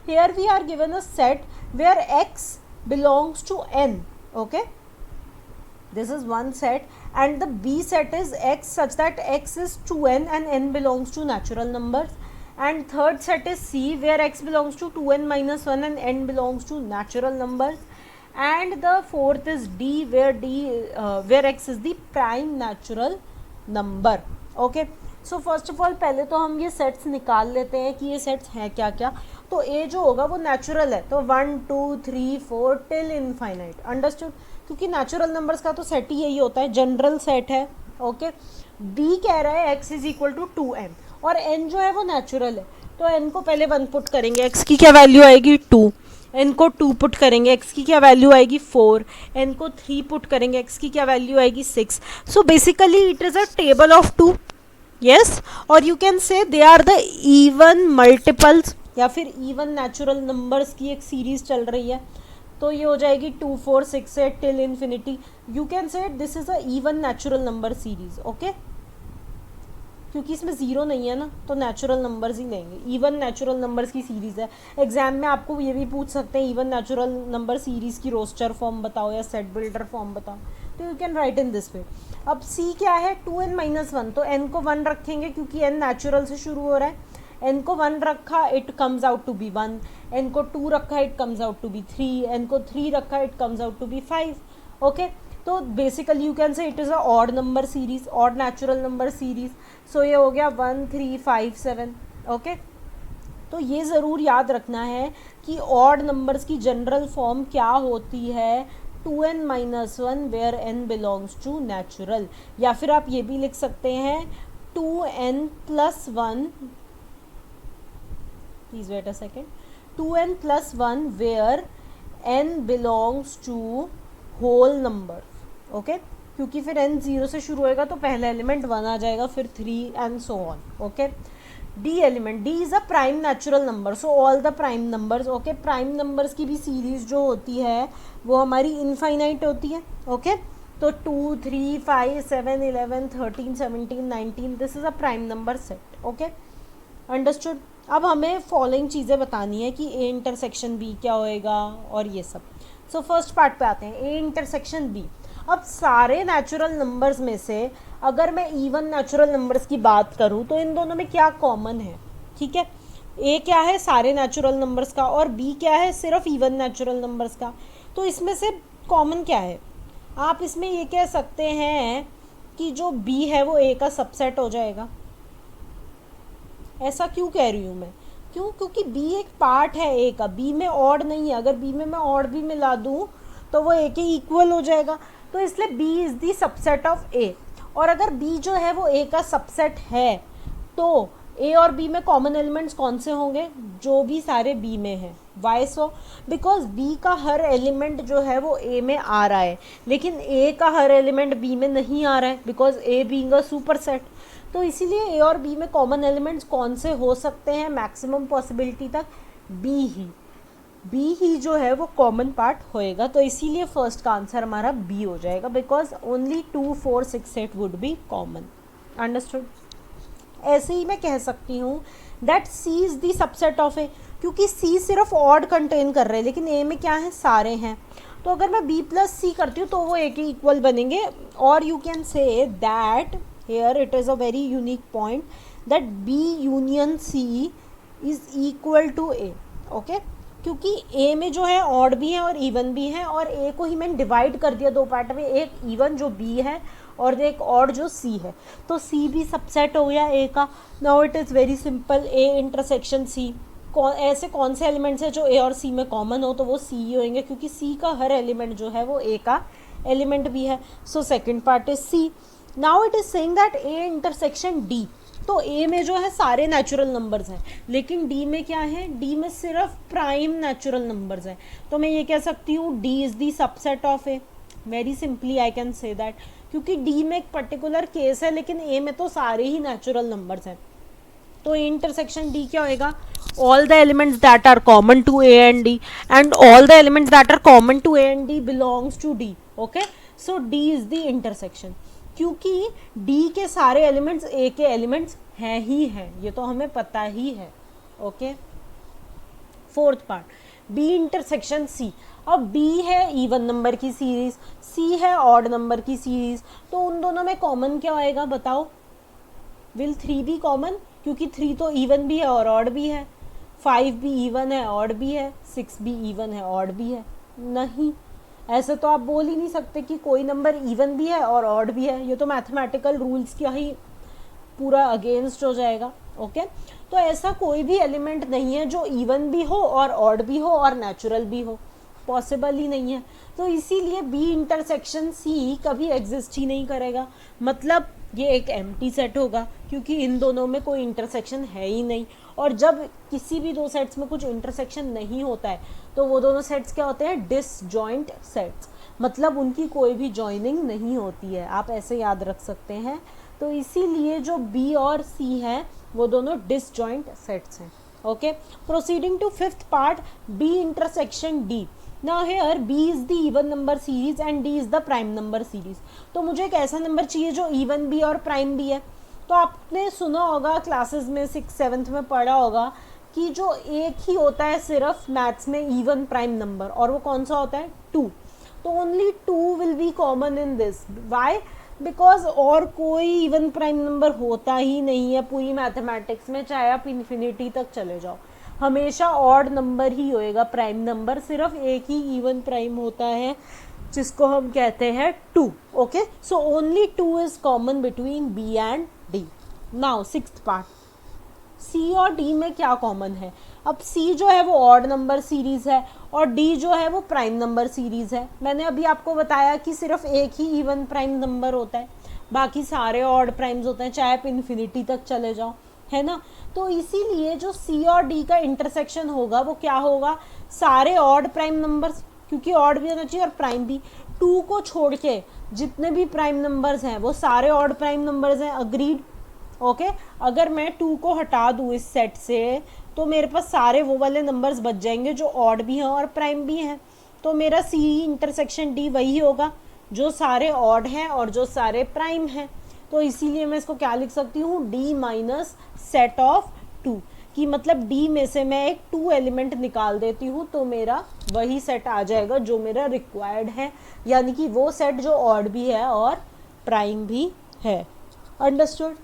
here we are given a set where x belongs to n. Okay, this is one set, and the B set is x such that x is 2n and n belongs to natural numbers, and third set is C where x belongs to 2n minus 1 and n belongs to natural numbers, and the fourth is D where x is the prime natural number. Okay, so first of all पहले तो हम ये sets निकाल लेते हैं कि ये sets हैं क्या क्या. तो ए जो होगा वो नेचुरल है, तो 1 2 3 4 टिल इनफाइनाइट. अंडरस्टूड, क्योंकि नेचुरल नंबर्स का तो सेट ही यही होता है, जनरल सेट है. ओके, बी कह रहा है x is equal to 2n और n जो है वो नेचुरल है, तो n को पहले 1 पुट करेंगे, x की क्या वैल्यू आएगी 2, n को 2 पुट करेंगे, x की क्या वैल्यू आएगी 4, n को 3 पुट करेंगे, x की क्या वैल्यू आएगी 6. So basically it is a table of 2. yes, और you can say they are the even multiples या फिर इवन नेचुरल नंबर्स की एक सीरीज चल रही है, तो ये हो जाएगी 2 4 6 8 टिल इन्फिनिटी. यू कैन से this is a even natural number series. Okay, क्योंकि इसमें ज़ीरो नहीं है ना, तो नेचुरल नंबर्स ही लेंगे. इवन नेचुरल नंबर्स की सीरीज़ है. एग्जाम में आपको ये भी पूछ सकते हैं इवन नेचुरल नंबर सीरीज़ की रोस्टर फॉर्म बताओ या सेट बिल्डर फॉर्म बताओ, तो you can write in this way. अब C क्या है 2n माइनस 1, तो n को 1 रखेंगे क्योंकि n नेचुरल से शुरू हो रहा है. n को 1 रखा, it comes out to be 1. n को 2 रखा, it comes out to be 3. n को 3 रखा, it comes out to be 5. Okay, तो basically you can say it is a odd number series, odd natural number series. So ये हो गया 1 3 5 7. Okay, तो ये ज़रूर याद रखना है कि ऑड नंबर्स की जनरल फॉर्म क्या होती है, 2n minus 1 where n belongs to natural. या फिर आप ये भी लिख सकते हैं 2n plus 1, please wait a second, 2n plus 1 where n belongs to whole number. Okay, क्योंकि फिर n 0 से शुरू होएगा तो पहला एलिमेंट 1 आ जाएगा, फिर 3 and so on. Okay, D element, D is a prime natural number, so all the prime numbers. Okay, prime numbers की भी सीरीज जो होती है वो हमारी इनफाइनाइट होती है. ओके, तो 2 3 5 7 11 13 17 19, this is a prime number set. Okay, understood. अब हमें फॉलोइंग चीज़ें बतानी है कि A इंटरसेक्शन B क्या होएगा और ये सब. सो फर्स्ट पार्ट पे आते हैं, A इंटरसेक्शन B. अब सारे नेचुरल नंबर्स में से अगर मैं इवन नेचुरल नंबर्स की बात करूं तो इन दोनों में क्या कॉमन है. ठीक है, A क्या है सारे नेचुरल नंबर्स का और B क्या है सिर्फ इवन नेचुरल नंबर्स का. तो इसमें से कॉमन क्या है, आप इसमें ये कह सकते हैं कि जो B है वो A का सबसेट हो जाएगा. ऐसा क्यों कह रही हूँ मैं, क्योंकि B एक पार्ट है A का, B में ऑड नहीं है. अगर B में मैं ऑड भी मिला दूँ तो वो A के इक्वल हो जाएगा, तो इसलिए B is the subset of A. और अगर B जो है वो A का सबसेट है तो A और B में कॉमन एलिमेंट्स कौन से होंगे, जो भी सारे B में हैं. वाई सो, बिकॉज B का हर एलिमेंट जो है वो A में आ रहा है, लेकिन A का हर एलिमेंट B में नहीं आ रहा है, because A being a super set. तो इसीलिए A और B में कॉमन एलिमेंट्स कौन से हो सकते हैं, मैक्सिमम पॉसिबिलिटी तक B ही जो है वो कॉमन पार्ट होएगा. तो इसीलिए फर्स्ट का आंसर हमारा B हो जाएगा, because only 2 4 6 8 would be common. Understood. ऐसे ही मैं कह सकती हूँ that C is the subset of A, क्योंकि C सिर्फ ऑड कंटेन कर रहे हैं, लेकिन A में क्या है सारे हैं. तो अगर मैं B प्लस C करती हूँ तो वो A के इक्वल बनेंगे. और you can say that here it is a very unique point that B union C is equal to A. Okay, क्योंकि A में जो है ऑड भी है और इवन भी है, और A को ही मैंने डिवाइड कर दिया दो पार्ट में, एक इवन जो B है और एक ऑड जो C है, तो C भी सबसेट हो गया A का. Now it is very simple, A intersection C. ऐसे कौन से एलिमेंट्स हैं जो A और C में कॉमन हो, तो वो C ही होंगे, क्योंकि C का हर एलिमेंट जो है वो A का एलिमेंट भी है. So second part is C. Now it is saying that A intersection D. तो A में जो है सारे नेचुरल नंबर्स हैं, लेकिन D में क्या है, D में सिर्फ प्राइम नेचुरल नंबर्स हैं. तो मैं ये कह सकती हूँ D is the subset of A. Very simply I can say that, क्योंकि D में एक पर्टिकुलर केस है, लेकिन A में तो सारे ही नेचुरल नंबर्स हैं. तो A इंटरसेक्शन D क्या होएगा, all the elements that are common to A and D, and all the elements that are common to A and D belongs to D. Okay, so D is the intersection, क्योंकि D के सारे elements A के elements हैं ही हैं, ये तो हमें पता ही है. Okay, fourth part B intersection C. अब बी है इवन नंबर की सीरीज, सी है ऑड नंबर की सीरीज, तो उन दोनों में कॉमन क्या आएगा बताओ? विल 3 भी कॉमन, क्योंकि 3 तो इवन भी है और ऑड भी है, 5 भी इवन है ऑड भी है, 6 भी इवन है ऑड भी है। नहीं, ऐसे तो आप बोल ही नहीं सकते कि कोई नंबर इवन भी है और ऑड भी है, ये तो मैथमेटिकल रूल्स का ही पूरा अगेंस्ट हो जाएगा। ओके, तो ऐसा कोई भी एलिमेंट नहीं है जो इवन भी हो और ऑड भी हो और नेचुरल भी हो, पॉसिबल ही नहीं है। तो इसीलिए बी इंटरसेक्शन सी कभी एग्जिस्ट ही नहीं करेगा, मतलब ये एक एम्प्टी सेट होगा, क्योंकि इन दोनों में कोई इंटरसेक्शन है ही नहीं। और जब किसी भी दो सेट्स में कुछ इंटरसेक्शन नहीं होता है तो वो दोनों सेट्स क्या होते हैं? डिसजॉइंट सेट्स, मतलब उनकी कोई भी जॉइनिंग नहीं होती है, आप ऐसे याद रख सकते हैं। तो इसीलिए जो बी और सी है वो दोनों डिसजॉइंट सेट्स हैं। Okay, proceeding to fifth part, B intersection D. Now here B is the even number series and D is the prime number series. तो मुझे एक ऐसा नंबर चाहिए जो इवन भी और प्राइम भी है। तो आपने सुना होगा क्लासेस में 6th 7th में पढ़ा होगा कि जो एक ही होता है सिर्फ मैथ्स में इवन प्राइम नंबर, और वो कौन सा होता है? 2। तो only 2 will be common in this. Why? Because और कोई इवन प्राइम नंबर होता ही नहीं है पूरी मैथमेटिक्स में, चाहे आप इन्फिनिटी तक चले जाओ, हमेशा ऑड नंबर ही होएगा प्राइम नंबर, सिर्फ एक ही इवन प्राइम होता है जिसको हम कहते हैं 2। Okay, so only 2 is common between b and d. Now sixth part, c और डी में क्या कॉमन है? अब सी जो है वो ऑड नंबर सीरीज है और डी जो है वो प्राइम नंबर सीरीज है। मैंने अभी आपको बताया कि सिर्फ एक ही इवन प्राइम नंबर होता है, बाकी सारे ऑड प्राइम्स होते हैं, चाहे आप इन्फिनिटी तक चले जाओ, है ना। तो इसीलिए जो सी और डी का इंटरसेक्शन होगा वो क्या होगा? सारे ऑड प्राइम नंबर्स, क्योंकि ऑड भी होना चाहिए और प्राइम भी। 2 को छोड़ के जितने भी प्राइम नंबर्स हैं वो सारे ऑड प्राइम नंबर्स हैं। अग्रीड? ओके, अगर मैं 2 को हटा दूँ इस सेट से तो मेरे पास सारे वो वाले नंबर्स बच जाएंगे जो ऑड भी हैं और प्राइम भी हैं। तो मेरा सी इंटरसेक्शन डी वही होगा जो सारे ऑड हैं और जो सारे प्राइम हैं। तो इसीलिए मैं इसको क्या लिख सकती हूँ? डी माइनस सेट ऑफ 2, कि मतलब डी में से मैं एक 2 एलिमेंट निकाल देती हूँ तो मेरा वही सेट आ जाएगा जो मेरा रिक्वायर्ड है, यानी कि वो सेट जो ऑड भी है और प्राइम भी है। अंडरस्टूड?